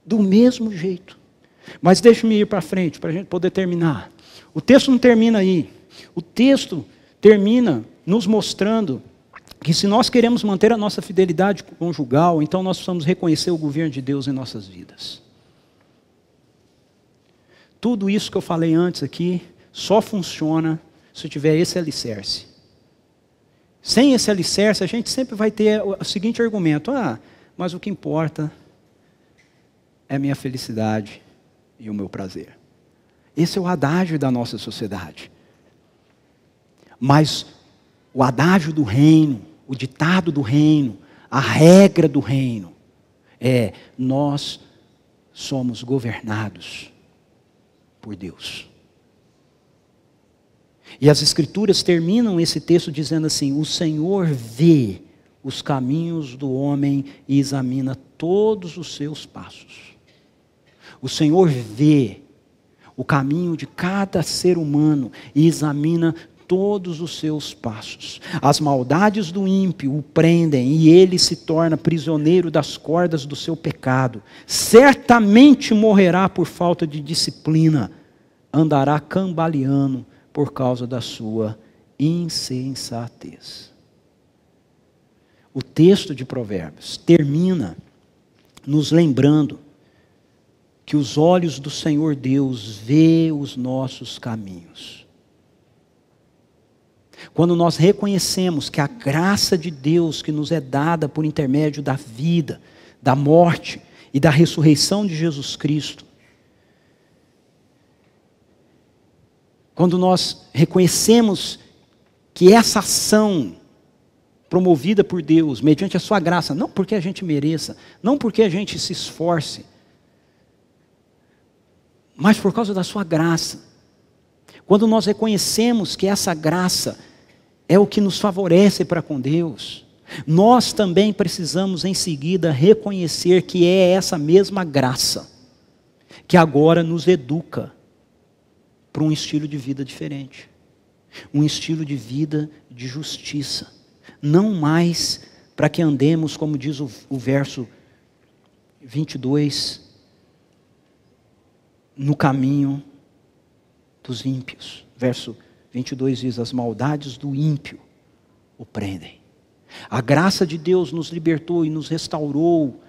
[SPEAKER 1] Do mesmo jeito. Mas deixe-me ir para frente, para a gente poder terminar. O texto não termina aí. O texto termina nos mostrando que se nós queremos manter a nossa fidelidade conjugal, então nós precisamos reconhecer o governo de Deus em nossas vidas. Tudo isso que eu falei antes aqui, só funciona se tiver esse alicerce. Sem esse alicerce, a gente sempre vai ter o seguinte argumento, mas o que importa é a minha felicidade e o meu prazer. Esse é o adágio da nossa sociedade. Mas o adágio do reino, o ditado do reino, a regra do reino, nós somos governados por Deus. E as Escrituras terminam esse texto dizendo assim, o Senhor vê os caminhos do homem e examina todos os seus passos. O Senhor vê o caminho de cada ser humano e examina todos os seus passos. As maldades do ímpio o prendem e ele se torna prisioneiro das cordas do seu pecado. Certamente morrerá por falta de disciplina, andará cambaleando por causa da sua insensatez. O texto de Provérbios termina nos lembrando que os olhos do Senhor Deus vê os nossos caminhos. Quando nós reconhecemos que a graça de Deus que nos é dada por intermédio da vida, da morte e da ressurreição de Jesus Cristo, quando nós reconhecemos que essa ação promovida por Deus, mediante a sua graça, não porque a gente mereça, não porque a gente se esforce, mas por causa da sua graça. Quando nós reconhecemos que essa graça é o que nos favorece para com Deus, nós também precisamos em seguida reconhecer que é essa mesma graça que agora nos educa para um estilo de vida diferente. Um estilo de vida de justiça. Não mais para que andemos, como diz o verso 22, no caminho dos ímpios. Verso 22 diz, as maldades do ímpio o prendem. A graça de Deus nos libertou e nos restaurou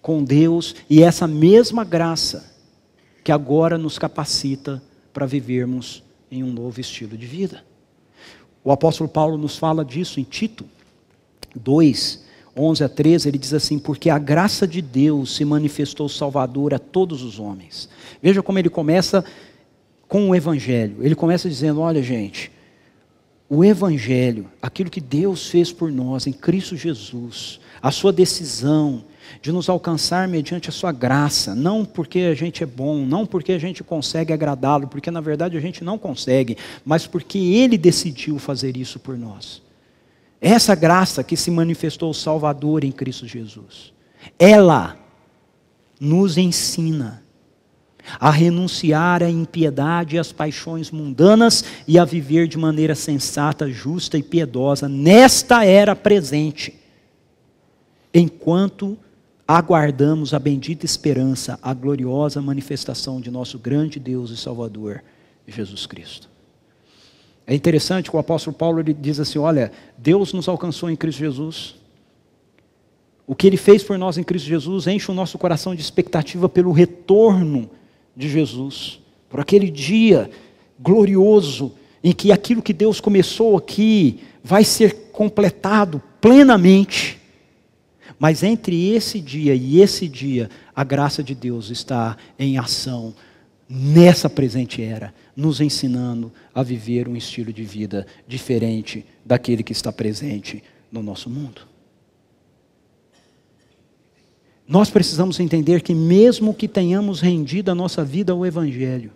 [SPEAKER 1] com Deus, e essa mesma graça que agora nos capacita para vivermos em um novo estilo de vida. O apóstolo Paulo nos fala disso em Tito 2, 11 a 13, ele diz assim, porque a graça de Deus se manifestou salvadora a todos os homens. Veja como ele começa com o Evangelho. Ele começa dizendo, olha gente, o Evangelho, aquilo que Deus fez por nós em Cristo Jesus, a sua decisão de nos alcançar mediante a sua graça, não porque a gente é bom, não porque a gente consegue agradá-lo, porque na verdade a gente não consegue, mas porque Ele decidiu fazer isso por nós. Essa graça que se manifestou o Salvador em Cristo Jesus, ela nos ensina a renunciar à impiedade e às paixões mundanas e a viver de maneira sensata, justa e piedosa nesta era presente, enquanto aguardamos a bendita esperança, a gloriosa manifestação de nosso grande Deus e Salvador, Jesus Cristo. É interessante que o apóstolo Paulo ele diz assim, olha, Deus nos alcançou em Cristo Jesus. O que Ele fez por nós em Cristo Jesus enche o nosso coração de expectativa pelo retorno de Jesus, por aquele dia glorioso em que aquilo que Deus começou aqui vai ser completado plenamente. Mas entre esse dia e esse dia, a graça de Deus está em ação nessa presente era, nos ensinando a viver um estilo de vida diferente daquele que está presente no nosso mundo. Nós precisamos entender que mesmo que tenhamos rendido a nossa vida ao Evangelho,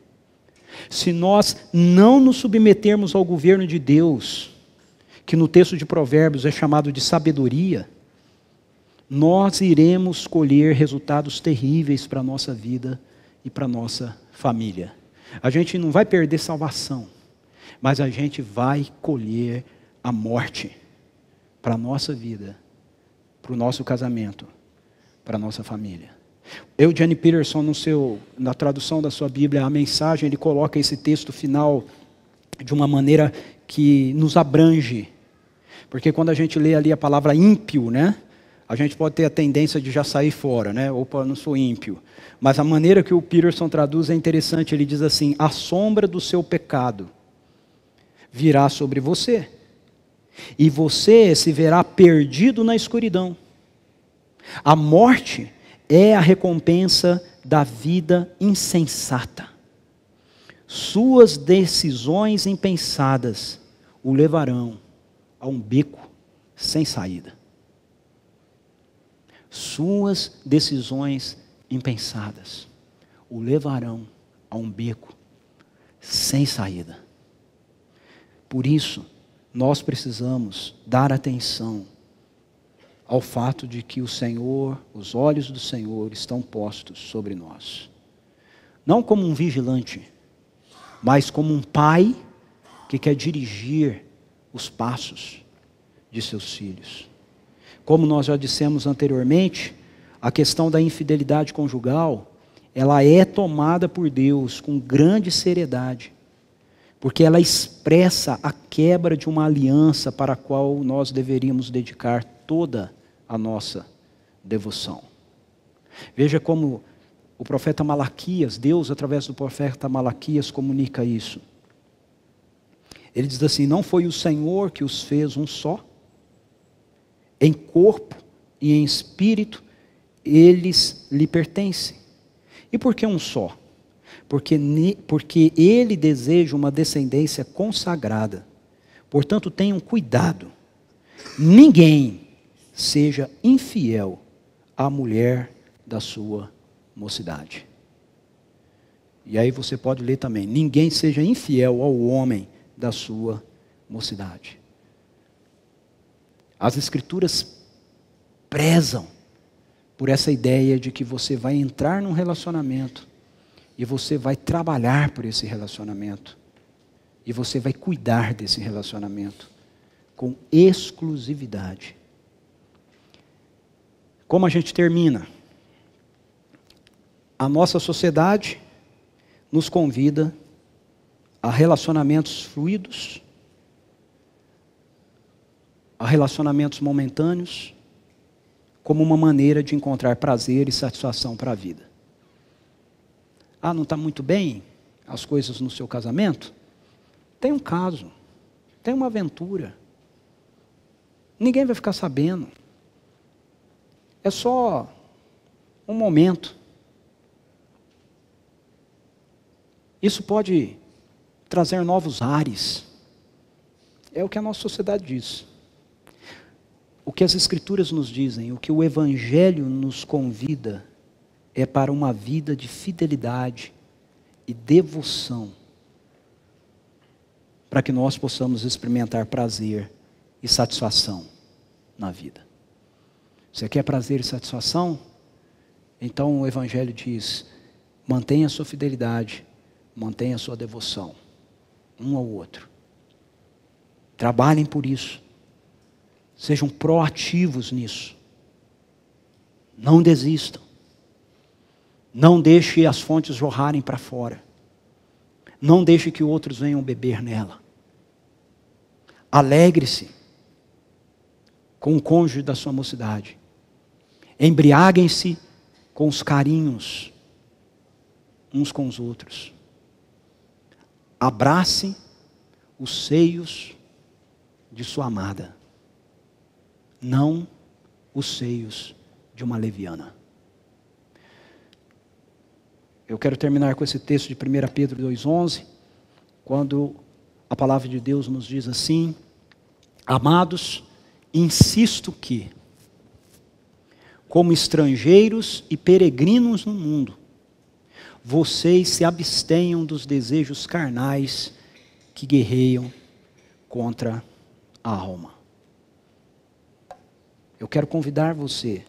[SPEAKER 1] se nós não nos submetermos ao governo de Deus, que no texto de Provérbios é chamado de sabedoria, nós iremos colher resultados terríveis para a nossa vida e para a nossa família. A gente não vai perder salvação, mas a gente vai colher a morte para a nossa vida, para o nosso casamento, para a nossa família. Eugene Peterson, na tradução da sua Bíblia, a mensagem, ele coloca esse texto final de uma maneira que nos abrange. Porque quando a gente lê ali a palavra ímpio, né, a gente pode ter a tendência de já sair fora, né? Opa, não sou ímpio. Mas a maneira que o Peterson traduz é interessante, ele diz assim, a sombra do seu pecado virá sobre você, e você se verá perdido na escuridão. A morte é a recompensa da vida insensata. Suas decisões impensadas o levarão a um beco sem saída. Suas decisões impensadas o levarão a um beco sem saída. Por isso, nós precisamos dar atenção ao fato de que o Senhor, os olhos do Senhor estão postos sobre nós. Não como um vigilante, mas como um pai que quer dirigir os passos de seus filhos. Como nós já dissemos anteriormente, a questão da infidelidade conjugal, ela é tomada por Deus com grande seriedade, porque ela expressa a quebra de uma aliança para a qual nós deveríamos dedicar toda a nossa devoção. Veja como o profeta Malaquias, Deus através do profeta Malaquias comunica isso. Ele diz assim, não foi o Senhor que os fez um só? Em corpo e em espírito, eles lhe pertencem. E por que um só? Porque ele deseja uma descendência consagrada. Portanto, tenham cuidado. Ninguém seja infiel à mulher da sua mocidade. E aí você pode ler também, ninguém seja infiel ao homem da sua mocidade. As Escrituras prezam por essa ideia de que você vai entrar num relacionamento e você vai trabalhar por esse relacionamento e você vai cuidar desse relacionamento com exclusividade. Como a gente termina? A nossa sociedade nos convida a relacionamentos fluidos, a relacionamentos momentâneos, como uma maneira de encontrar prazer e satisfação para a vida. Ah, não está muito bem as coisas no seu casamento? Tem um caso, tem uma aventura. Ninguém vai ficar sabendo. É só um momento. Isso pode trazer novos ares. É o que a nossa sociedade diz. O que as Escrituras nos dizem, o que o Evangelho nos convida, é para uma vida de fidelidade e devoção, para que nós possamos experimentar prazer e satisfação na vida. Você quer prazer e satisfação? Então o Evangelho diz: mantenha a sua fidelidade, mantenha a sua devoção, um ao outro. Trabalhem por isso. Sejam proativos nisso. Não desistam. Não deixe as fontes jorrarem para fora. Não deixe que outros venham beber nela. Alegre-se com o cônjuge da sua mocidade. Embriaguem-se com os carinhos uns com os outros. Abrace os seios de sua amada, não os seios de uma leviana. Eu quero terminar com esse texto de 1 Pedro 2,11, quando a palavra de Deus nos diz assim: amados, insisto que, como estrangeiros e peregrinos no mundo, vocês se abstenham dos desejos carnais que guerreiam contra a alma. Eu quero convidar você,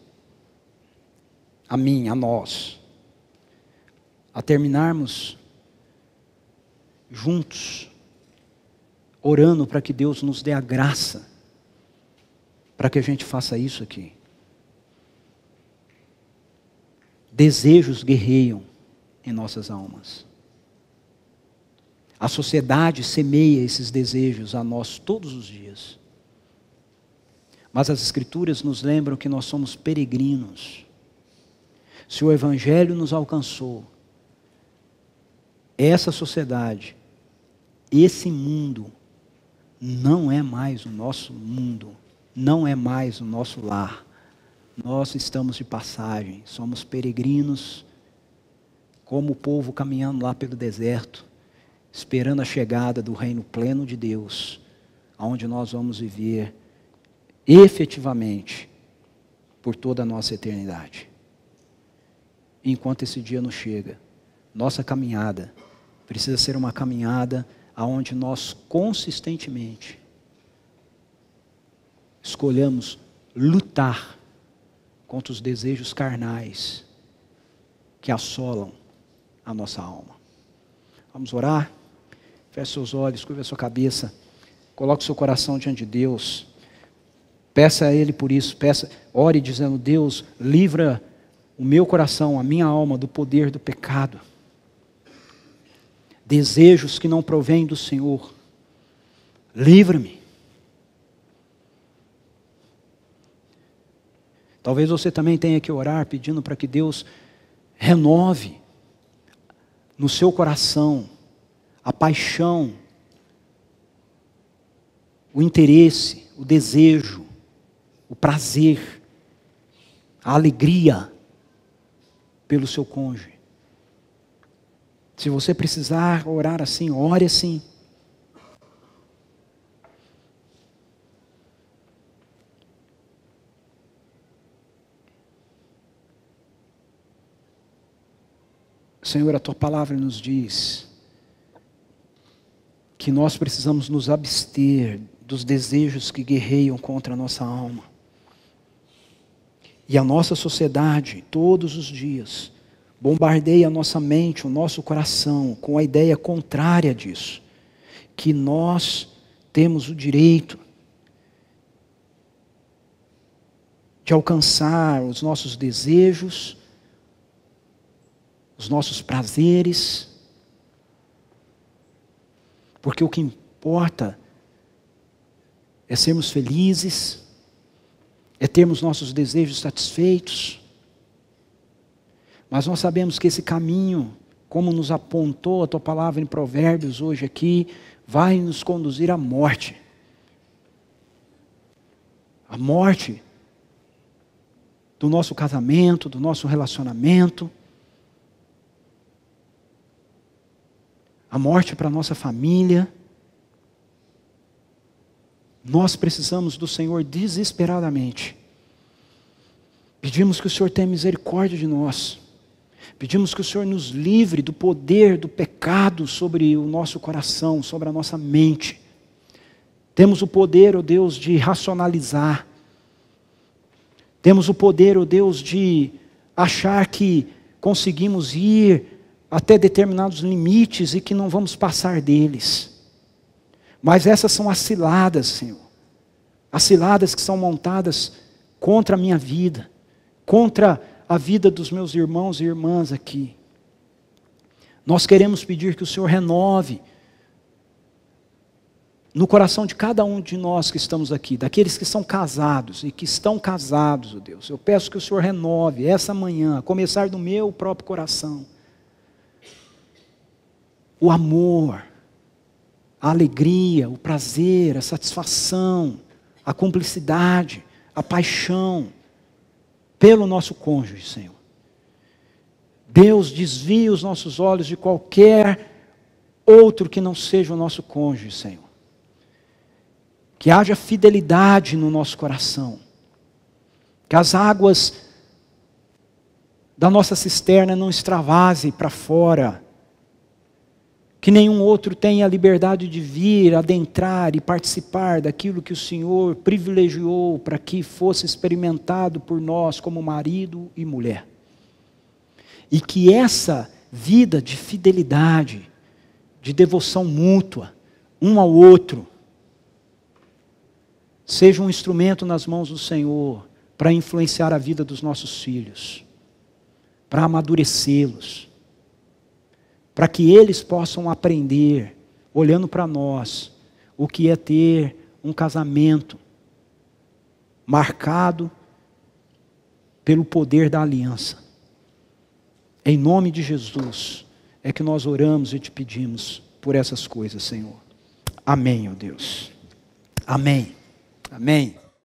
[SPEAKER 1] a mim, a nós, a terminarmos juntos, orando para que Deus nos dê a graça, para que a gente faça isso aqui. Desejos guerreiam em nossas almas. A sociedade semeia esses desejos a nós todos os dias. Mas as Escrituras nos lembram que nós somos peregrinos. Se o Evangelho nos alcançou, essa sociedade, esse mundo, não é mais o nosso mundo, não é mais o nosso lar. Nós estamos de passagem, somos peregrinos, como o povo caminhando lá pelo deserto, esperando a chegada do reino pleno de Deus, onde nós vamos viver efetivamente por toda a nossa eternidade. Enquanto esse dia não chega, nossa caminhada precisa ser uma caminhada aonde nós consistentemente escolhamos lutar contra os desejos carnais que assolam a nossa alma. Vamos orar? Feche seus olhos, curva a sua cabeça, coloque o seu coração diante de Deus, peça a Ele por isso, ore dizendo: Deus, livra o meu coração, a minha alma do poder do pecado, desejos que não provêm do Senhor, livra-me. Talvez você também tenha que orar pedindo para que Deus renove no seu coração a paixão, o interesse, o desejo, o prazer, a alegria pelo seu cônjuge. Se você precisar orar assim, ore assim. Senhor, a Tua palavra nos diz que nós precisamos nos abster dos desejos que guerreiam contra a nossa alma. E a nossa sociedade, todos os dias, bombardeia a nossa mente, o nosso coração, com a ideia contrária disso. Que nós temos o direito de alcançar os nossos desejos, os nossos prazeres, porque o que importa é sermos felizes, é termos nossos desejos satisfeitos. Mas nós sabemos que esse caminho, como nos apontou a Tua palavra em Provérbios hoje aqui, vai nos conduzir à morte. A morte do nosso casamento, do nosso relacionamento, a morte para a nossa família. Nós precisamos do Senhor desesperadamente. Pedimos que o Senhor tenha misericórdia de nós. Pedimos que o Senhor nos livre do poder do pecado sobre o nosso coração, sobre a nossa mente. Temos o poder, ó Deus, de racionalizar. Temos o poder, ó Deus, de achar que conseguimos ir até determinados limites e que não vamos passar deles. Mas essas são as ciladas, Senhor. As ciladas que são montadas contra a minha vida, contra a vida dos meus irmãos e irmãs aqui. Nós queremos pedir que o Senhor renove no coração de cada um de nós que estamos aqui, daqueles que são casados e que estão casados, ó Deus. Eu peço que o Senhor renove essa manhã, a começar do meu próprio coração, o amor, a alegria, o prazer, a satisfação, a cumplicidade, a paixão pelo nosso cônjuge, Senhor. Deus, desvia os nossos olhos de qualquer outro que não seja o nosso cônjuge, Senhor. Que haja fidelidade no nosso coração. Que as águas da nossa cisterna não extravasem para fora. Que nenhum outro tenha a liberdade de vir, adentrar e participar daquilo que o Senhor privilegiou para que fosse experimentado por nós como marido e mulher. E que essa vida de fidelidade, de devoção mútua, um ao outro, seja um instrumento nas mãos do Senhor para influenciar a vida dos nossos filhos, para amadurecê-los, para que eles possam aprender, olhando para nós, o que é ter um casamento marcado pelo poder da aliança. Em nome de Jesus, é que nós oramos e te pedimos por essas coisas, Senhor. Amém, ó Deus. Amém. Amém.